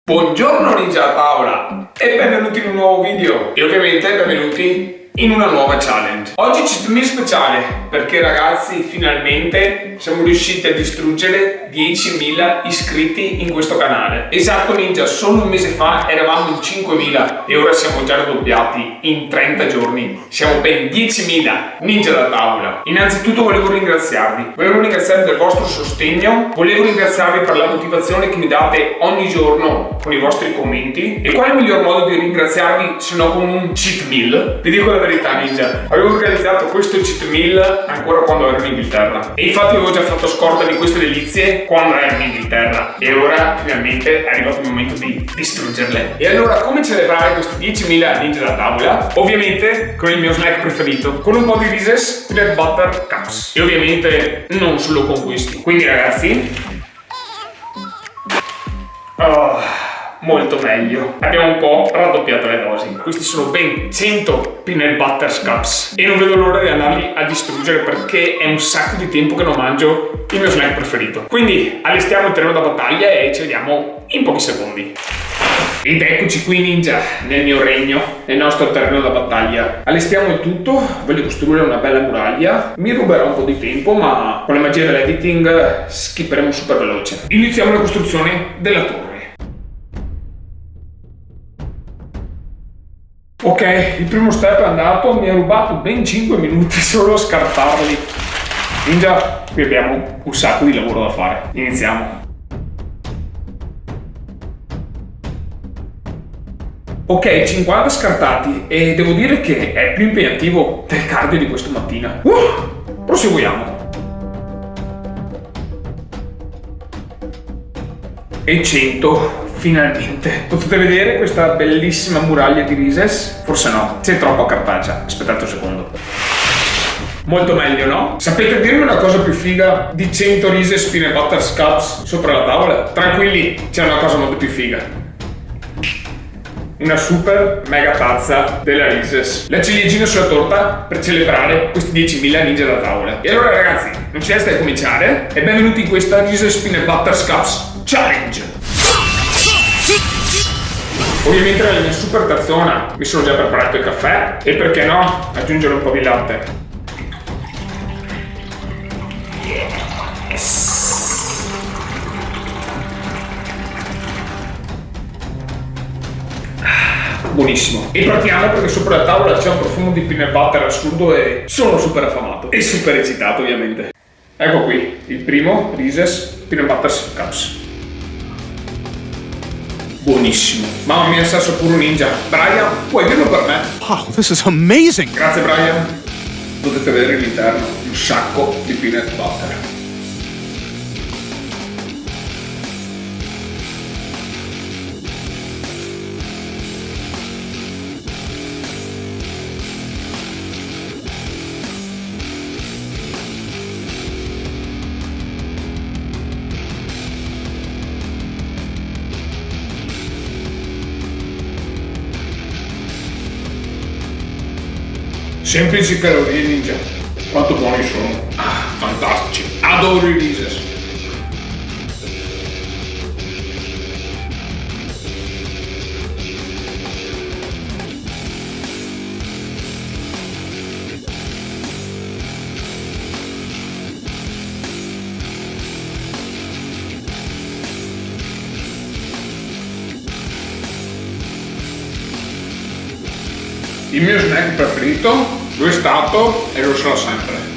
Buongiorno Ninja a tavola e benvenuti in un nuovo video e ovviamente benvenuti in una nuova challenge. Oggi cheat meal speciale perché ragazzi finalmente siamo riusciti a distruggere 10.000 iscritti in questo canale. Esatto Ninja, solo un mese fa eravamo in 5.000 e ora siamo già raddoppiati in 30 giorni. Siamo ben 10.000 Ninja da tavola. Innanzitutto volevo ringraziarvi del vostro sostegno, volevo ringraziarvi per la motivazione che mi date ogni giorno con i vostri commenti. E quale miglior modo di ringraziarvi se no con un cheat meal? Vi dico la verità Ninja, avevo organizzato questo cheat meal ancora quando ero in Inghilterra e infatti avevo già fatto scorta di queste delizie quando ero in Inghilterra e ora finalmente è arrivato il momento di distruggerle. E allora come celebrare questi 10.000 Ninja da tavola? Ovviamente con il mio snack preferito, con un po' di Reese's Peanut Butter Cups e ovviamente non solo con questi. Quindi ragazzi molto meglio. Abbiamo un po' raddoppiato le dosi. Questi sono ben 100 peanut butter cups e non vedo l'ora di andarli a distruggere perché è un sacco di tempo che non mangio il mio snack preferito. Quindi allestiamo il terreno da battaglia e ci vediamo in pochi secondi. Ed eccoci qui Ninja, nel mio regno, nel nostro terreno da battaglia. Allestiamo il tutto, voglio costruire una bella muraglia. Mi ruberà un po' di tempo, ma con la magia dell'editing skipperemo super veloce. Iniziamo la costruzione della torre. Ok, il primo step è andato, mi ha rubato ben 5 minuti solo a scartarli. Ninja, qui abbiamo un sacco di lavoro da fare. Iniziamo. Ok, 50 scartati e devo dire che è più impegnativo del cardio di questa mattina. Proseguiamo. E 100. Finalmente! Potete vedere questa bellissima muraglia di Reese's? Forse no, c'è troppa cartacea. Aspettate un secondo. Molto meglio, no? Sapete dirmi una cosa più figa di 100 Reese's Peanut Butter Cups sopra la tavola? Tranquilli, c'è una cosa molto più figa. Una super mega tazza della Reese's. La ciliegina sulla torta per celebrare questi 10.000 Ninja da tavola. E allora ragazzi, non ci resta che cominciare e benvenuti in questa Reese's Peanut Butter Cups Challenge. Ovviamente nella mia super tazzona mi sono già preparato il caffè e perché no aggiungere un po' di latte. Buonissimo. E partiamo perché sopra la tavola c'è un profumo di peanut butter assurdo e sono super affamato e super eccitato ovviamente. Ecco qui il primo Reese's Peanut Butter Cups. Buonissimo. Mamma mia, sa puro Ninja. Brian, puoi dirlo per me? Wow, this is amazing! Grazie Brian. Potete vedere all'interno un sacco di peanut butter. Semplici calorie Ninja, quanto buoni sono, fantastici, adoro i Reese's. Il mio snack preferito lo è stato e lo sarà sempre.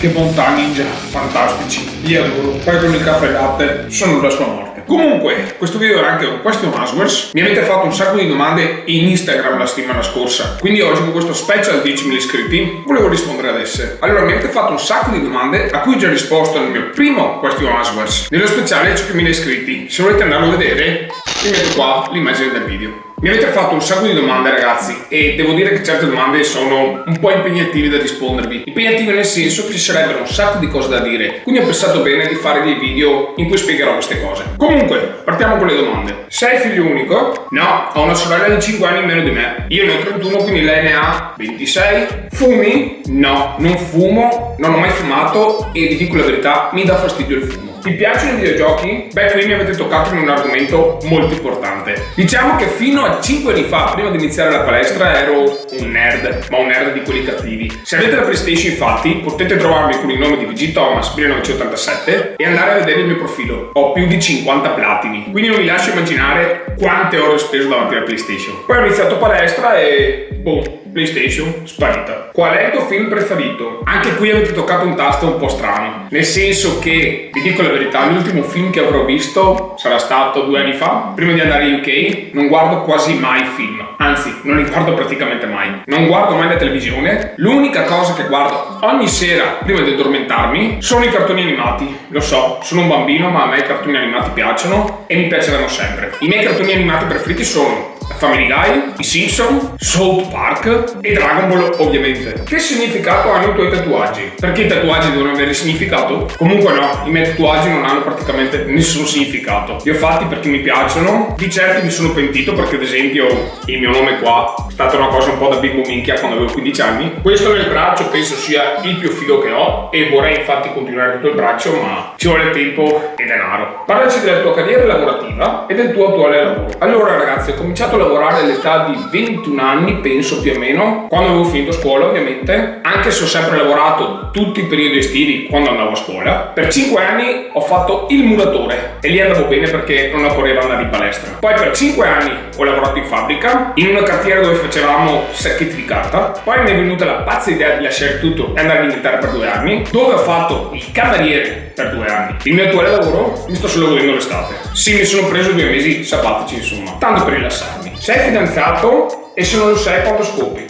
Che bontà Ninja, fantastici, li adoro. Poi con il caffè e latte sono la sua morte. Comunque, questo video era anche un question answers. Mi avete fatto un sacco di domande in Instagram la settimana scorsa. Quindi oggi con questo special 10.000 iscritti volevo rispondere ad esse. Allora, mi avete fatto un sacco di domande a cui ho già risposto nel mio primo question answers. Nello speciale 5.000 iscritti. Se volete andarlo a vedere, vi metto qua l'immagine del video. Mi avete fatto un sacco di domande ragazzi e devo dire che certe domande sono un po' impegnative da rispondervi. Impegnative nel senso che ci sarebbero un sacco di cose da dire, quindi ho pensato bene di fare dei video in cui spiegherò queste cose. Comunque, partiamo con le domande. Sei figlio unico? No, ho una sorella di 5 anni in meno di me. Io ne ho 31, quindi lei ne ha 26. Fumi? No, non fumo, non ho mai fumato e vi dico la verità, mi dà fastidio il fumo. Ti piacciono i videogiochi? Beh, qui mi avete toccato in un argomento molto importante. Diciamo che fino a 5 anni fa, prima di iniziare la palestra, ero un nerd, ma un nerd di quelli cattivi. Se avete la PlayStation, infatti, potete trovarmi con il nome di VG Thomas 1987 e andare a vedere il mio profilo. Ho più di 50 platini, quindi non vi lascio immaginare quante ore ho speso davanti alla PlayStation. Poi ho iniziato palestra e boom, PlayStation sparita. Qual è il tuo film preferito? Anche qui avete toccato un tasto un po' strano, nel senso che, vi dico la verità, l'ultimo film che avrò visto sarà stato 2 anni fa. Prima di andare in UK non guardo quasi mai film, anzi non li guardo praticamente mai. Non guardo mai la televisione. L'unica cosa che guardo ogni sera prima di addormentarmi sono i cartoni animati. Lo so, sono un bambino, ma a me i cartoni animati piacciono e mi piaceranno sempre. I miei cartoni animati preferiti sono Family Guy, i Simpson, South Park e Dragon Ball ovviamente. Che significato hanno i tuoi tatuaggi? Perché i tatuaggi devono avere significato? Comunque no, i miei tatuaggi non hanno praticamente nessun significato. Li ho fatti perché mi piacciono, di certi mi sono pentito perché ad esempio il mio nome qua è stata una cosa un po' da bimbo minchia quando avevo 15 anni. Questo nel braccio penso sia il più figo che ho e vorrei infatti continuare tutto il braccio, ma ci vuole tempo e denaro. Parlaci della tua carriera lavorativa e del tuo attuale lavoro. Allora ragazzi, ho cominciato a lavorare all'età di 21 anni, penso più o meno, quando avevo finito scuola ovviamente, anche se ho sempre lavorato tutti i periodi estivi quando andavo a scuola. Per 5 anni ho fatto il muratore e lì andavo bene perché non occorreva andare in palestra. Poi per 5 anni ho lavorato in fabbrica, in una cartiera dove facevamo sacchetti di carta. Poi mi è venuta la pazza idea di lasciare tutto e andare in Inghilterra per 2 anni, dove ho fatto il cameriere per 2 anni. Il mio attuale lavoro mi sto solo godendo l'estate. Sì, mi sono preso 2 mesi sabbatici insomma, tanto per rilassarmi. Sei fidanzato? E se non lo sei, quando scopi?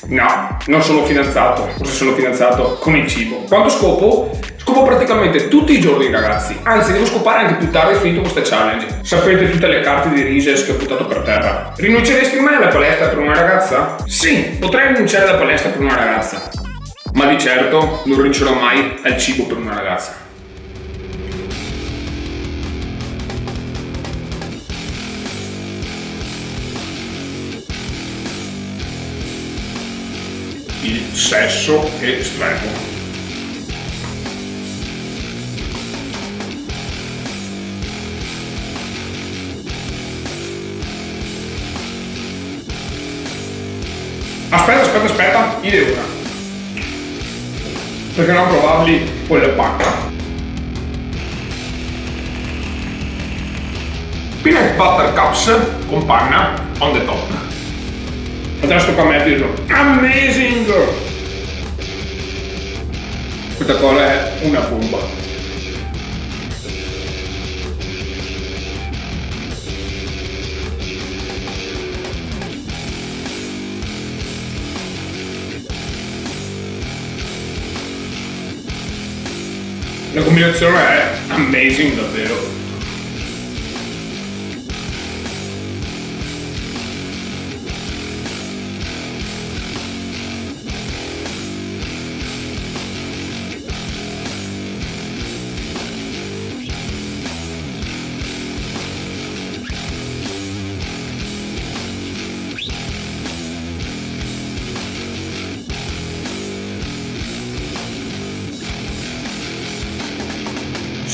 No, non sono fidanzato. Forse sono fidanzato con il cibo. Quando scopo? Scopo praticamente tutti i giorni ragazzi. Anzi, devo scopare anche più tardi finito questa challenge. Sapete tutte le carte di Rises che ho buttato per terra. Rinunceresti mai alla palestra per una ragazza? Sì, potrei rinunciare alla palestra per una ragazza, ma di certo non rinuncerò mai al cibo per una ragazza. Il sesso estremo. Aspetta, idea una. Perché non provarli con le pacca? Peanut butter cups con panna on the top. Adesso tocca a me a dirlo. Amazing! Questa cosa è una bomba. La combinazione è amazing davvero.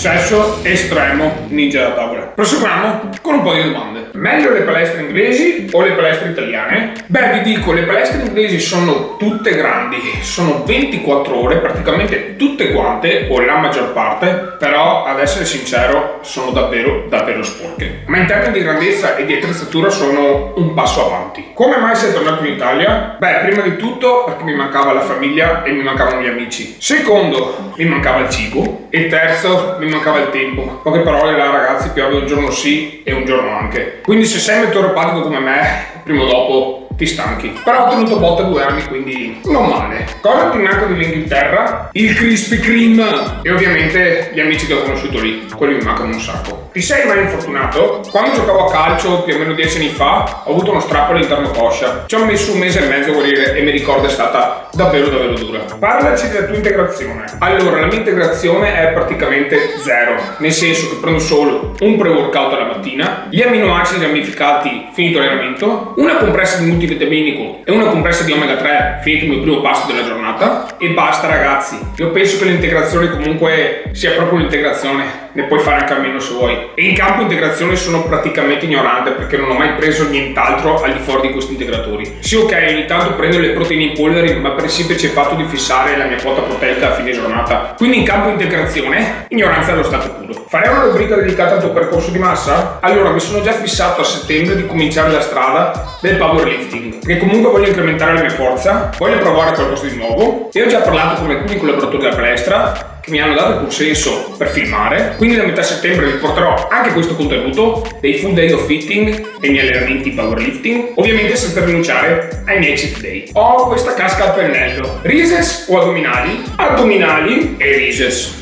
Sesso estremo, ninja da tavola. Proseguiamo con un po' di domande. Meglio le palestre inglesi o le palestre italiane? Beh, vi dico, le palestre inglesi sono tutte grandi, sono 24 ore, praticamente tutte quante, o la maggior parte, però ad essere sincero sono davvero sporche. Ma in termini di grandezza e di attrezzatura sono un passo avanti. Come mai sei tornato in Italia? Beh, prima di tutto perché mi mancava la famiglia e mi mancavano gli amici. Secondo, mi mancava il cibo. E terzo, mi mancava il tempo. Poche parole là ragazzi, piove un giorno sì e un giorno anche. Quindi se sei meteoropatico come me, prima o dopo ti stanchi. Però ho tenuto botta 2 anni, quindi non male. Cosa ti manca dell'Inghilterra? Il Krispy Kreme e ovviamente gli amici che ho conosciuto lì, quelli mi mancano un sacco. Ti sei mai infortunato? Quando giocavo a calcio più o meno 10 anni fa ho avuto uno strappo all'interno coscia. Ci ho messo un mese e mezzo a guarire e mi ricordo è stata davvero dura. Parlaci della tua integrazione. Allora, la mia integrazione è praticamente zero, nel senso che prendo solo un pre-workout alla mattina, gli aminoacidi ramificati finito l'allenamento, una compressa di multivitaminico e una compressa di omega 3 finito il mio primo pasto della giornata e basta ragazzi. Io penso che l'integrazione comunque sia proprio un'integrazione, ne puoi fare anche a meno se vuoi. E in campo integrazione sono praticamente ignorante perché non ho mai preso nient'altro al di fuori di questi integratori. Sì, ok, ogni tanto prendo le proteine in polvere, ma per il semplice fatto di fissare la mia quota proteica a fine giornata. Quindi in campo integrazione, ignoranza dello stato puro. Farei una rubrica dedicata al tuo percorso di massa? Allora, mi sono già fissato a settembre di cominciare la strada del powerlifting, perché comunque voglio incrementare la mia forza, voglio provare qualcosa di nuovo e ho già parlato con alcuni collaboratori della palestra che mi hanno dato il consenso per filmare, quindi da metà settembre vi porterò anche questo contenuto dei full day of fitting e i miei allenamenti powerlifting, ovviamente senza rinunciare ai miei cheat day. Ho questa casca al pennello, rises o addominali? Addominali e rises.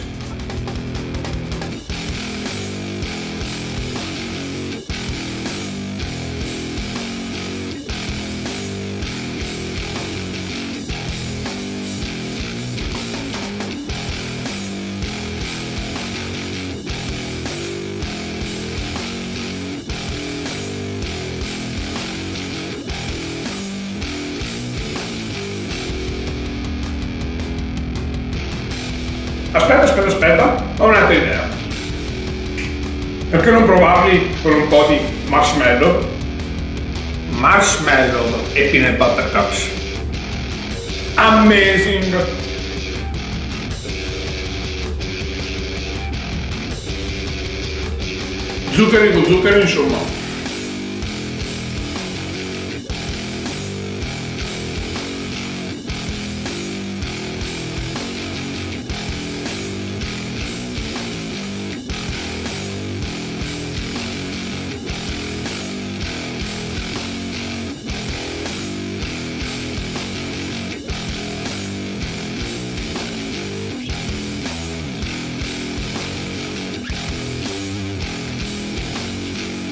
Aspetta, ho un'altra idea. Perché non provarli con un po' di marshmallow? Marshmallow e peanut butter cups. Amazing! Zuccheri con zucchero, insomma.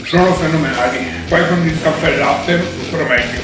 Sono fenomenali, poi con il caffè e latte ancora meglio.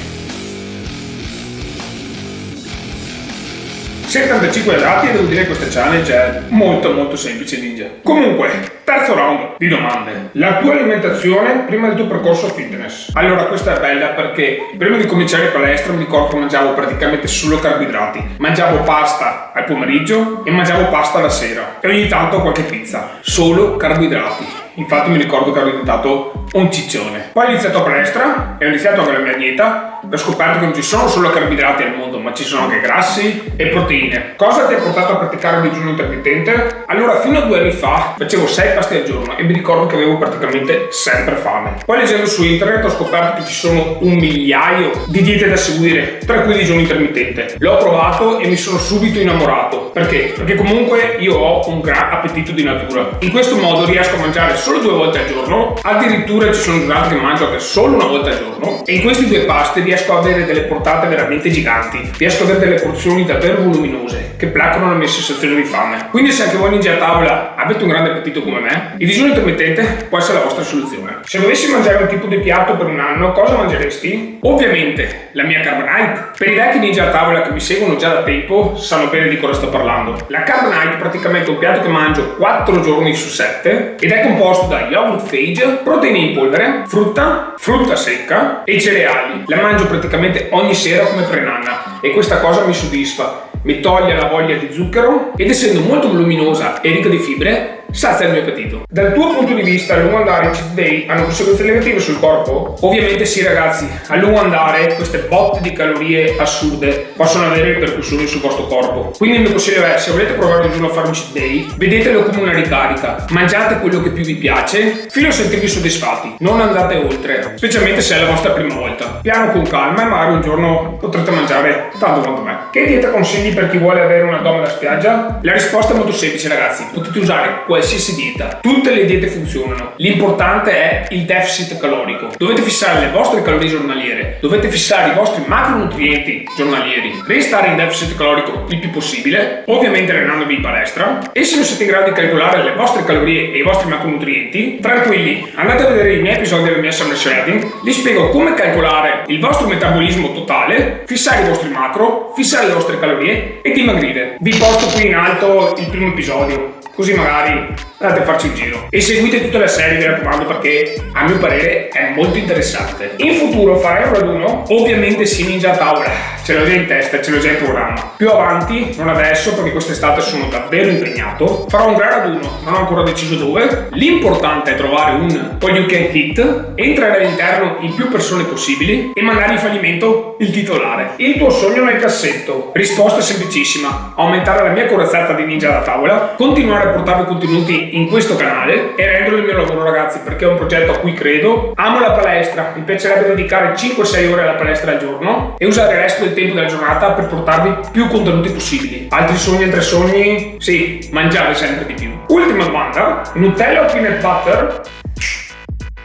75 esatti e devo dire che questa challenge è molto semplice ninja. Comunque, terzo round di domande. La tua alimentazione prima del tuo percorso fitness. Allora questa è bella perché prima di cominciare palestra mi ricordo che mangiavo praticamente solo carboidrati. Mangiavo pasta al pomeriggio e mangiavo pasta la sera e ogni tanto qualche pizza. Solo carboidrati. Infatti mi ricordo che ero diventato un ciccione. Poi ho iniziato a palestra e ho iniziato anche la mia dieta e ho scoperto che non ci sono solo carboidrati al mondo, ma ci sono anche grassi e proteine. Cosa ti ha portato a praticare il digiuno intermittente? Allora, fino a 2 anni fa facevo 6 pasti al giorno e mi ricordo che avevo praticamente sempre fame. Poi leggendo su internet ho scoperto che ci sono 1 migliaio di diete da seguire, tra cui il digiuno intermittente. L'ho provato e mi sono subito innamorato. Perché? Perché comunque io ho un gran appetito di natura. In questo modo riesco a mangiare solo 2 volte al giorno, addirittura ci sono giornate che mangio anche solo una volta al giorno e in questi 2 pasti riesco ad avere delle portate veramente giganti, riesco ad avere delle porzioni davvero voluminose che placano la mia sensazione di fame. Quindi se anche voi ninja a tavola avete un grande appetito come me, il digiuno intermittente può essere la vostra soluzione. Se dovessi mangiare un tipo di piatto per un anno, cosa mangeresti? Ovviamente la mia Carb Night. Per i vecchi ninja a tavola che mi seguono già da tempo sanno bene di cosa sto parlando. La Carb Night è praticamente un piatto che mangio 4 giorni su 7 ed è composto da yogurt phage, proteine in polvere, frutta secca e cereali. La mangio praticamente ogni sera come pre-nanna e questa cosa mi soddisfa, mi toglie la voglia di zucchero ed essendo molto voluminosa e ricca di fibre sazia il mio appetito. Dal tuo punto di vista, a lungo andare i cheat day hanno conseguenze negative sul corpo? Ovviamente sì ragazzi, a lungo andare queste botte di calorie assurde possono avere ripercussioni sul vostro corpo. Quindi il mio consiglio è, se volete provare un giorno a fare un cheat day, vedetelo come una ricarica, mangiate quello che più vi piace fino a sentirvi soddisfatti, non andate oltre, specialmente se è la vostra prima volta. Piano con calma e magari un giorno potrete mangiare tanto quanto me. Che dieta consigli per chi vuole avere un addome da spiaggia? La risposta è molto semplice ragazzi, potete usare qualsiasi qualsiasi dieta. Tutte le diete funzionano. L'importante è il deficit calorico. Dovete fissare le vostre calorie giornaliere, dovete fissare i vostri macronutrienti giornalieri, restare in deficit calorico il più possibile, ovviamente allenandovi in palestra. E se non siete in grado di calcolare le vostre calorie e i vostri macronutrienti, tranquilli, andate a vedere i miei episodi del mio Summer Shredding. Vi spiego come calcolare il vostro metabolismo totale, fissare i vostri macro, fissare le vostre calorie e dimagrire. Vi posto qui in alto il primo episodio, così magari andate a farci un giro. E seguite tutta la serie, vi raccomando, perché a mio parere è molto interessante. In futuro farei un raduno, ovviamente sì, Ninja Tavola. Ce l'ho già in testa, ce l'ho già in programma. Più avanti, non adesso, perché quest'estate sono davvero impegnato, farò un gran raduno, non ho ancora deciso dove. L'importante è trovare un all you can hit, entrare all'interno il più persone possibili e mandare in fallimento il titolare. Il tuo sogno nel cassetto? Risposta semplicissima: aumentare la mia corazzata di Ninja da tavola, continuare a portarvi contenuti in questo canale e renderlo il mio lavoro, ragazzi, perché è un progetto a cui credo. Amo la palestra, mi piacerebbe dedicare 5-6 ore alla palestra al giorno e usare il resto del tempo della giornata per portarvi più contenuti possibili. Altri sogni? Sì, mangiare sempre di più. Ultima domanda: Nutella o peanut butter?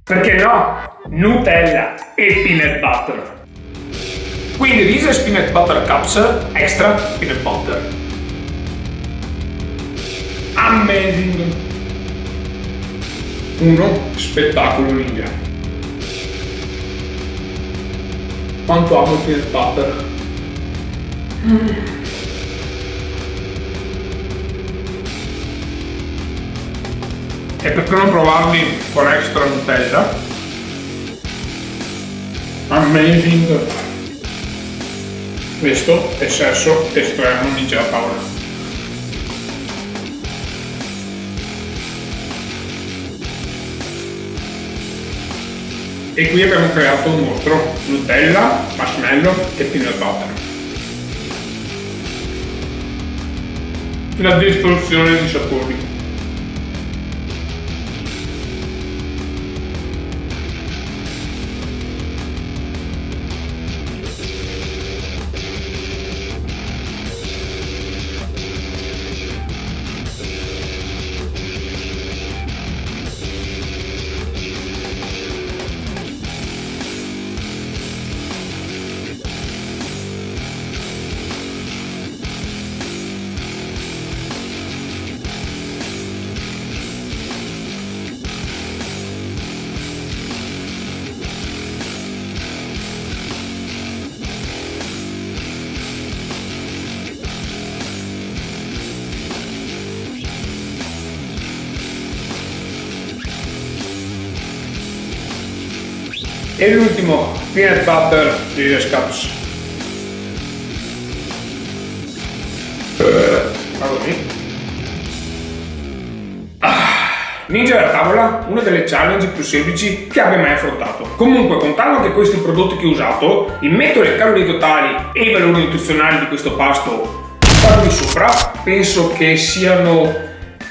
Perché no? Nutella e peanut butter. Quindi Reese's Peanut Butter Cups extra peanut butter. Amazing. Uno spettacolo ninja. Quanto amo il peanut butter. E perché non provarli con extra Nutella? Amazing. Questo è sesso estremo Ninja da tavola. E qui abbiamo creato un mostro: Nutella, marshmallow e peanut butter. La distorsione di sapori. E l'ultimo, peanut butter di Reese's Cups. Ninja da tavola, una delle challenge più semplici che abbia mai affrontato. Comunque, contando anche questi prodotti che ho usato, immetto le calorie totali e i valori nutrizionali di questo pasto qua di sopra, penso che siano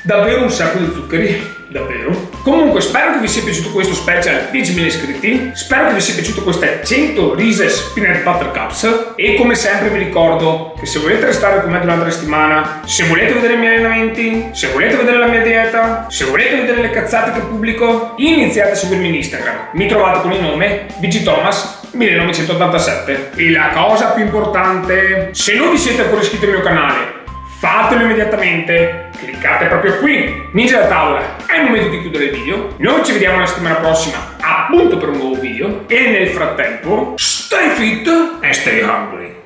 davvero un sacco di zuccheri. Davvero? Comunque spero che vi sia piaciuto questo special 10.000 iscritti, spero che vi sia piaciuto queste 100 Reese's Peanut Butter Cups e come sempre vi ricordo che se volete restare con me durante la settimana, se volete vedere i miei allenamenti, se volete vedere la mia dieta, se volete vedere le cazzate che pubblico, iniziate a seguirmi in Instagram. Mi trovate con il nome VGThomas1987. E la cosa più importante, se non vi siete ancora iscritti al mio canale, fatelo immediatamente, cliccate proprio qui, Ninja da tavola. È il momento di chiudere il video, noi ci vediamo la settimana prossima appunto per un nuovo video e nel frattempo stay fit and stay hungry.